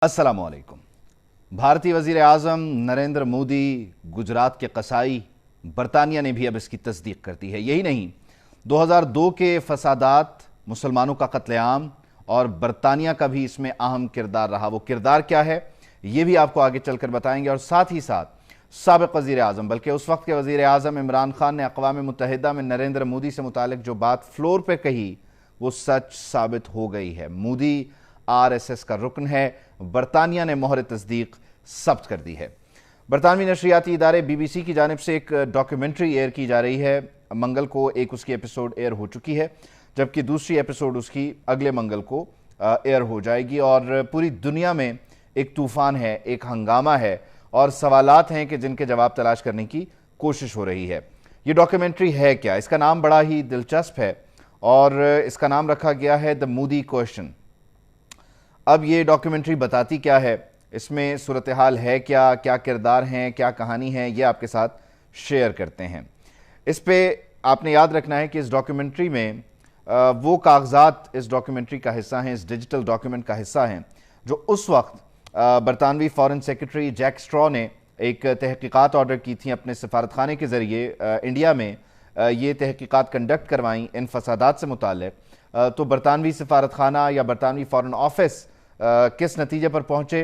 अस्सलामु अलैकुम। भारतीय वज़ीर आज़म नरेंद्र मोदी गुजरात के कसाई, बरतानिया ने भी अब इसकी तस्दीक कर दी है। यही नहीं, 2002 के फसादात, मुसलमानों का कत्लेआम और बरतानिया का भी इसमें अहम किरदार रहा। वो किरदार क्या है ये भी आपको आगे चलकर बताएंगे। और साथ ही साथ साबिक़ वज़ीर आज़म, बल्कि उस वक्त के वज़ीर आज़म इमरान खान ने अक़वाम मुत्तहिदा में नरेंद्र मोदी से मुतालिक जो बात फ्लोर पे कही वो सच साबित हो गई है। मोदी RSS का रुकन है। बरतानिया ने मोहर तस्दीक सब्त कर दी है। बरतानवी नशरियाती इदारे BBC की जानिब से एक डॉक्यूमेंट्री एयर की जा रही है। मंगल को एक उसकी एपिसोड एयर हो चुकी है, जबकि दूसरी एपिसोड उसकी अगले मंगल को एयर हो जाएगी। और पूरी दुनिया में एक तूफ़ान है, एक हंगामा है और सवालात हैं कि जिनके जवाब तलाश करने की कोशिश हो रही है। ये डॉक्यूमेंट्री है क्या? इसका नाम बड़ा ही दिलचस्प है और इसका नाम रखा गया है द मोदी क्वेश्चन। अब ये डॉक्यूमेंट्री बताती क्या है, इसमें सूरत हाल है क्या, क्या किरदार हैं, क्या कहानी है, ये आपके साथ शेयर करते हैं। इस पे आपने याद रखना है कि इस डॉक्यूमेंट्री में वो कागजात इस डॉक्यूमेंट्री का हिस्सा हैं, इस डिजिटल डॉक्यूमेंट का हिस्सा हैं जो उस वक्त बरतानवी फॉरेन सेक्रेटरी जैक स्ट्रॉ ने एक तहकीकात ऑर्डर की थी अपने सफारत खाने के ज़रिए इंडिया में। ये तहकीकात कंडक्ट करवाई इन फसादात से मुताल्लिक़। तो बरतानवी सफारत खाना या बरतानवी फॉरेन ऑफिस किस नतीजे पर पहुँचे,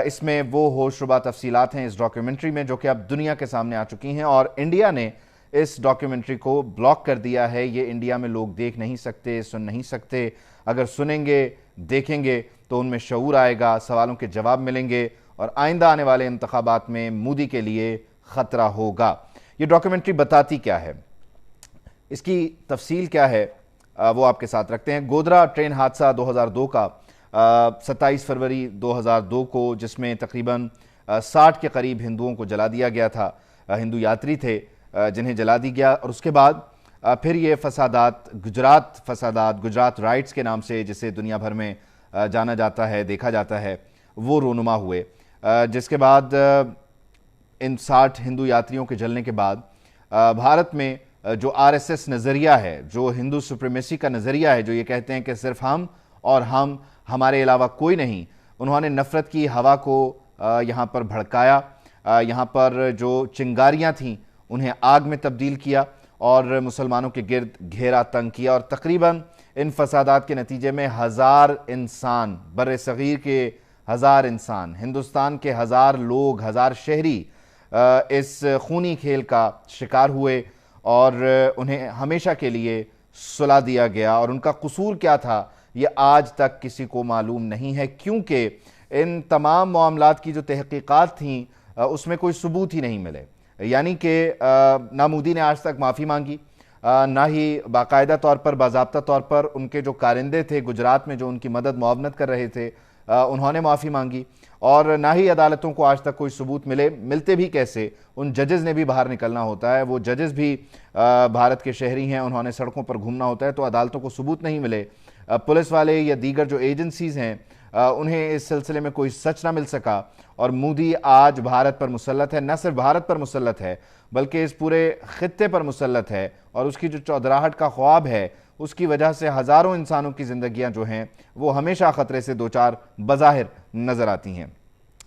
इसमें वो होशरुबा तफसीलात हैं इस डॉक्यूमेंट्री में, जो कि अब दुनिया के सामने आ चुकी हैं। और इंडिया ने इस डॉक्यूमेंट्री को ब्लॉक कर दिया है। ये इंडिया में लोग देख नहीं सकते, सुन नहीं सकते। अगर सुनेंगे, देखेंगे तो उनमें शऊर आएगा, सवालों के जवाब मिलेंगे और आइंदा आने वाले इंतखाबात में मोदी के लिए ख़तरा होगा। ये डॉक्यूमेंट्री बताती क्या है, इसकी तफसील क्या है, वो आपके साथ रखते हैं। गोधरा ट्रेन हादसा 2002 का 27 फरवरी 2002 को, जिसमें तकरीबन 60 के करीब हिंदुओं को जला दिया गया था। हिंदू यात्री थे जिन्हें जला दिया गया। और उसके बाद फिर ये फसादात, गुजरात राइट्स के नाम से जिसे दुनिया भर में जाना जाता है, देखा जाता है, वो रोनुमा हुए। जिसके बाद इन 60 हिंदू यात्रियों के जलने के बाद भारत में जो RSS नज़रिया है, जो हिंदू सुप्रीमेसी का नज़रिया है, जो ये कहते हैं कि सिर्फ हम और हम, हमारे अलावा कोई नहीं, उन्होंने नफ़रत की हवा को यहाँ पर भड़काया। यहाँ पर जो चिंगारियाँ थीं उन्हें आग में तब्दील किया और मुसलमानों के गिर्द घेरा तंग किया। और तकरीबन इन फसादात के नतीजे में 1000 इंसान, बर्रे सगीर के 1000 इंसान, हिंदुस्तान के 1000 लोग, 1000 शहरी इस खूनी खेल का शिकार हुए और उन्हें हमेशा के लिए सुला दिया गया। और उनका कसूर क्या था ये आज तक किसी को मालूम नहीं है, क्योंकि इन तमाम मामलात की जो तहकीकात थीं उसमें कोई सबूत ही नहीं मिले। यानी कि ना मोदी ने आज तक माफ़ी मांगी, ना ही बाकायदा तौर पर, बाज़ाब्ता तौर पर उनके जो कारिंदे थे गुजरात में जो उनकी मदद मुआवनत कर रहे थे, उन्होंने माफ़ी मांगी। और ना ही अदालतों को आज तक कोई सबूत मिलते भी कैसे, उन जजेस ने भी बाहर निकलना होता है, वो जजेस भी भारत के शहरी हैं, उन्होंने सड़कों पर घूमना होता है, तो अदालतों को सबूत नहीं मिले। पुलिस वाले या दीगर जो एजेंसीज़ हैं उन्हें इस सिलसिले में कोई सच ना मिल सका। और मोदी आज भारत पर मुसल्लत है, न सिर्फ भारत पर मुसल्लत है बल्कि इस पूरे खित्ते पर मुसल्लत है। और उसकी जो चौधराहट का ख्वाब है उसकी वजह से हज़ारों इंसानों की ज़िंदगियाँ जो हैं वो हमेशा ख़तरे से दो चार बज़ाहिर नज़र आती हैं।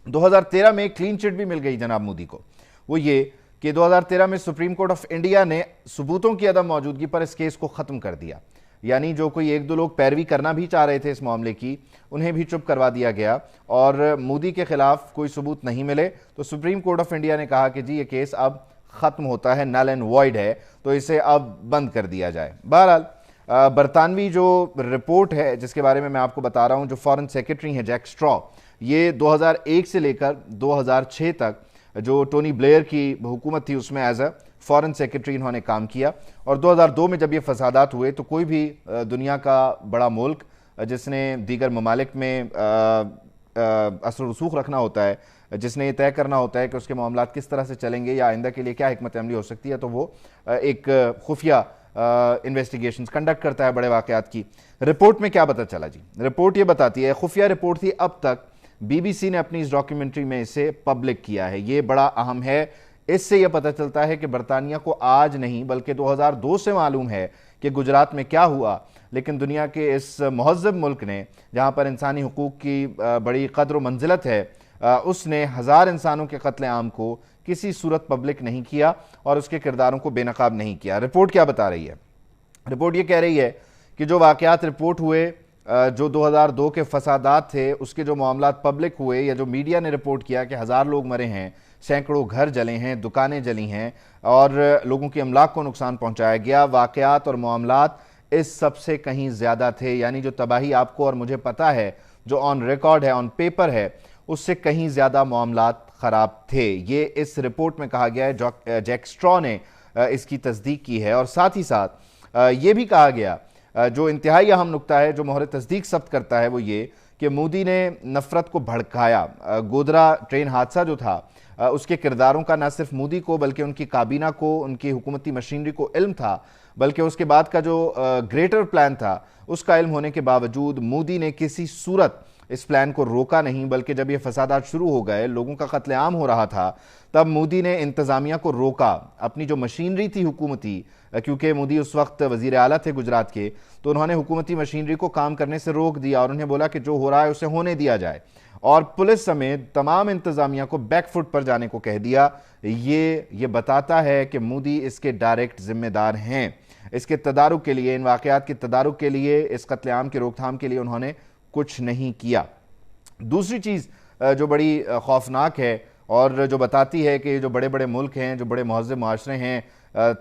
2013 में एक क्लीन चिट भी मिल गई जनाब मोदी को। वो ये कि 2013 में सुप्रीम कोर्ट ऑफ इंडिया ने सबूतों की अदम मौजूदगी पर इस केस को ख़त्म कर दिया। यानी जो कोई एक दो लोग पैरवी करना भी चाह रहे थे इस मामले की, उन्हें भी चुप करवा दिया गया। और मोदी के खिलाफ कोई सबूत नहीं मिले तो सुप्रीम कोर्ट ऑफ इंडिया ने कहा कि जी ये केस अब ख़त्म होता है, नल एंड वॉइड है, तो इसे अब बंद कर दिया जाए। बहरहाल बरतानवी जो रिपोर्ट है जिसके बारे में मैं आपको बता रहा हूँ, जो फॉरेन सेक्रेटरी हैं जैक स्ट्रॉ, ये 2001 से लेकर 2006 तक जो टोनी ब्लेयर की हुकूमत थी उसमें एज अ फॉरेन सेक्रेटरी इन्होंने काम किया। और 2002 में जब ये फसादात हुए तो कोई भी दुनिया का बड़ा मुल्क जिसने दीगर ममालिक में असर रसूख रखना होता है, जिसने ये तय करना होता है कि उसके मामलात किस तरह से चलेंगे या आइंदा के लिए क्या हिकमत अमली हो सकती है, तो वो एक खुफिया इन्वेस्टिगेशंस कंडक्ट करता है बड़े वाक़यात की। रिपोर्ट में क्या पता चला जी? रिपोर्ट ये बताती है, खुफिया रिपोर्ट थी, अब तक BBC ने अपनी इस डॉक्यूमेंट्री में इसे पब्लिक किया है। ये बड़ा अहम है। इससे यह पता चलता है कि बरतानिया को आज नहीं बल्कि 2002 से मालूम है کہ گجرات میں کیا ہوا، لیکن دنیا کے اس مہذب ملک نے جہاں پر انسانی حقوق کی بڑی قدر و منزلت ہے، اس نے ہزار انسانوں کے قتل عام کو کسی صورت پبلک نہیں کیا اور اس کے کرداروں کو بے نقاب نہیں کیا۔ رپورٹ کیا بتا رہی ہے؟ رپورٹ یہ کہہ رہی ہے کہ جو واقعات رپورٹ ہوئے، جو 2002 کے فسادات تھے، اس کے جو معاملات پبلک ہوئے یا جو میڈیا نے رپورٹ کیا کہ ہزار لوگ مرے ہیں، سینکڑوں گھر جلے ہیں، دکانیں جلی ہیں اور لوگوں کی املاک کو نقصان پہنچایا گیا، واقعات اور معاملات اس سب سے کہیں زیادہ تھے۔ یعنی جو تباہی آپ کو اور مجھے پتا ہے، جو آن ریکارڈ ہے، آن پیپر ہے، اس سے کہیں زیادہ معاملات خراب تھے۔ یہ اس رپورٹ میں کہا گیا ہے، جیک سٹرا نے اس کی تصدیق کی ہے، اور ساتھ ہی ساتھ یہ بھی کہا گیا، جو انتہائی اہم نکتہ ہے جو مہر تصدیق ثبت کرتا ہے، وہ یہ کہ مودی نے نفرت کو بھڑکایا۔ گودرا ٹرین حادثہ جو تھا، اس کے کرداروں کا نہ صرف مودی کو بلکہ ان کی کابینہ کو، ان کی حکومتی مشینری کو علم تھا، بلکہ اس کے بعد کا جو گریٹر پلان تھا اس کا علم ہونے کے باوجود مودی نے کسی صورت اس پلان کو روکا نہیں، بلکہ جب یہ فسادات شروع ہو گئے، لوگوں کا قتل عام ہو رہا تھا، تب مودی نے انتظامیہ کو روکا۔ اپنی جو مشینری تھی حکومتی، کیونکہ مودی اس وقت وزیر اعلیٰ تھے گجرات کے، تو انہوں نے حکومتی مشینری کو کام کرنے سے روک دیا اور انہیں بولا کہ جو ہو رہا ہے اسے ہونے دیا جائے، اور پولیس سمیت تمام انتظامیہ کو بیک فٹ پر جانے کو کہہ دیا۔ یہ بتاتا ہے کہ مودی اس کے ڈائریکٹ ذمہ دار ہیں۔ اس کے تدارک کے لیے، ان واقعات کے تدارک کے لیے، اس قتل عام کی روک تھام کے لیے انہوں نے کچھ نہیں کیا۔ دوسری چیز جو بڑی خوفناک ہے اور جو بتاتی ہے کہ جو بڑے بڑے ملک ہیں، جو بڑے مہذب معاشرے ہیں،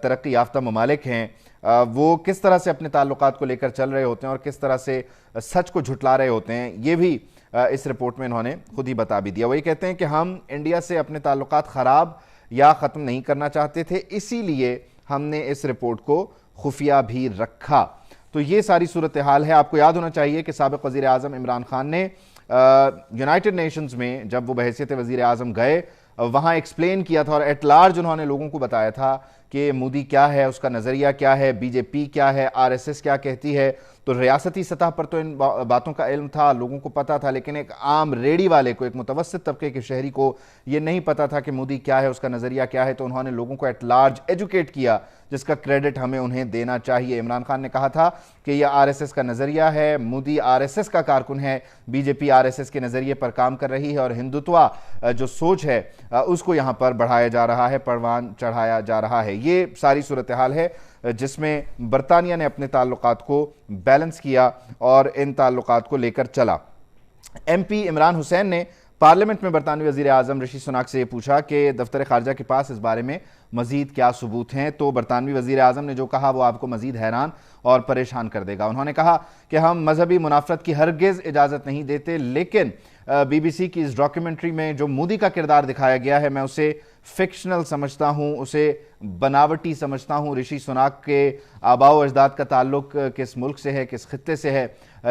ترقی یافتہ ممالک ہیں، وہ کس طرح سے اپنے تعلقات کو لے کر چل رہے ہوتے ہیں اور کس طرح سے سچ کو جھٹلا رہے ہوتے ہیں، یہ بھی اس رپورٹ میں انہوں نے خود ہی بتا بھی دیا۔ وہ یہ کہتے ہیں کہ ہم انڈیا سے اپنے تعلقات خراب یا ختم نہیں کرنا چاہتے تھے، اسی لیے ہم نے اس رپورٹ کو خفیہ بھی رکھا۔ تو یہ ساری صورتحال ہے۔ آپ کو یاد ہونا چاہیے کہ سابق وزیر اعظم عمران خان نے یونائٹڈ نیشنز میں جب وہ بحیثیت وزیر اعظم گئے، وہاں ایکسپلین کیا تھا اور ایٹ لارج انہوں نے لوگوں کو بتایا تھا کہ مودی کیا ہے، اس کا نظریہ کیا ہے، بی جے پی کیا ہے، RSS کیا کہتی ہے۔ تو ریاستی سطح پر تو ان باتوں کا علم تھا، لوگوں کو پتا تھا، لیکن ایک عام ریڑھی والے کو، ایک متوسط طبقے کے شہری کو یہ نہیں پتا تھا کہ مودی کیا ہے، اس کا نظریہ کیا ہے۔ تو انہوں نے لوگوں کو ایٹ لارج ایجوکیٹ کیا، جس کا کریڈٹ ہمیں انہیں دینا چاہیے۔ عمران خان نے کہا تھا کہ یہ RSS کا نظریہ ہے، مودی RSS کا کارکن ہے، بی جے پی RSS کے نظریے پر کام کر رہی ہے اور ہندوتوا جو سوچ ہے اس کو یہاں پر بڑھایا جا رہا ہے، پروان چڑھایا جا رہا ہے۔ یہ ساری صورتحال ہے جس میں برطانیہ نے اپنے تعلقات کو بیلنس کیا اور ان تعلقات کو لے کر چلا۔ ایم پی عمران حسین نے پارلیمنٹ میں برطانوی وزیر اعظم رشی سناک سے یہ پوچھا کہ دفتر خارجہ کے پاس اس بارے میں مزید کیا ثبوت ہیں، تو برطانوی وزیر اعظم نے جو کہا وہ آپ کو مزید حیران اور پریشان کر دے گا۔ انہوں نے کہا کہ ہم مذہبی منافرت کی ہرگز اجازت نہیں دیتے، لیکن بی بی سی کی اس ڈاکیومنٹری میں جو مودی کا کردار دکھایا گیا ہے، میں اسے فکشنل سمجھتا ہوں، اسے بناوٹی سمجھتا ہوں۔ رشی سناک کے آباء و اجداد کا تعلق کس ملک سے ہے، کس خطے سے ہے،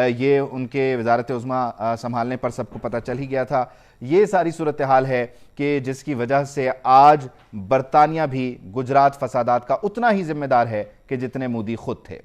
یہ ان کے وزارت عظمیٰ سنبھالنے پر سب کو پتہ چل ہی گیا تھا۔ یہ ساری صورتحال ہے کہ جس کی وجہ سے آج برطانیہ بھی گجرات فسادات کا اتنا ہی ذمہ دار ہے کہ جتنے مودی خود تھے۔